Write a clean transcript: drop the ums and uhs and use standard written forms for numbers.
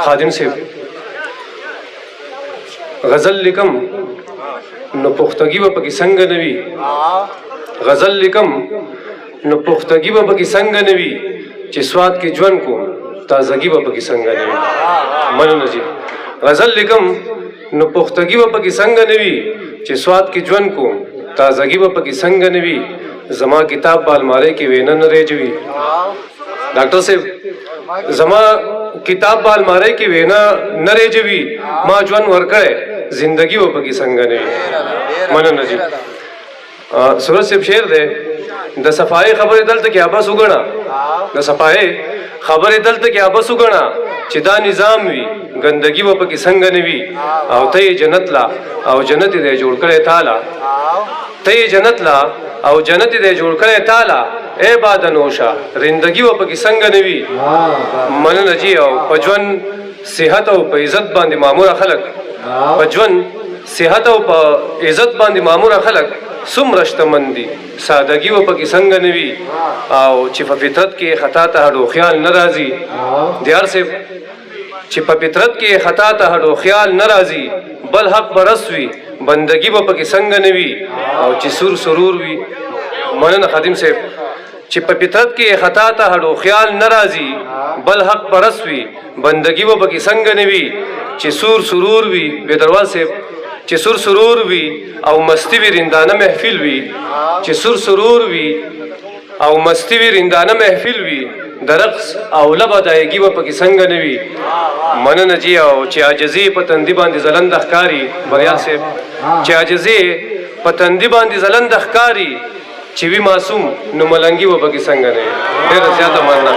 خادم صاحب غزل لیکم نو پختگی به پکې څنګه نوي غزل لیکم نو پختگی به پکې څنګه نوي چې سواد کې ژوند کو تازگی به پکې څنګه نوي مننه جی غزل لیکم نو پختگی به پکې څنګه نوي چې سواد کې ژوند کو تازگی به پکې څنګه نوي زما کتاب بالماره کې وینه نه رېجوي ډاکټر صاحب زما کتاب بالماره کې وینا نه رېجوي ما ژوند ورکړې زندگی و پکې څنګه نه مننه جی سورج صاحب شعر دی د صفای خبره دلته کې ابس وګڼه د صفای خبره دلته کې ابس وګڼه چې دا نظام وي ګندګي و پکې څنګه نه وي او ته جنت لا او جنت دې جوړ کړې تعالی ته جنت لا او جنت دې جوړ کړې تعالی اے بادنوشا رندگی و پکې څنګه نه وي مننه جی او پجون صحت او په عزت باندې مامور خلک پجون صحت او په عزت باندې مامور خلک څومره شتمن دي سادگی و پکې څنګه نه وي او چې په فطرت کې خطا ته هډو خیال نه راځي دیار صاحب چې په فطرت کې خطا ته هډو خیال نه راځي بل حق برسوي بندگی و پکې څنګه نه وي او چې سور سرور وي مننه خادم صاحب چې په فطرت کې خطا ته هډو خیال نه راځي بل حق برسوي بندگی و پکې څنګه نه وي چې سور سرور وي بے دروازه صاحب چې سور سرور وي او مستی وي رندانه محفل وي چې سور سرور وي او مستی وي رندانه محفل وي درقص او لبدایگی و پکې څنګه نه وي مننه جی او چې عاجزي په تندي باندې زلند ښکاری بریال صاحب چې عاجزي په تندي باندې زلند ښکاری چې وی معصوم نو ملنګي و پکې څنګه نه ډېر زیاته مننه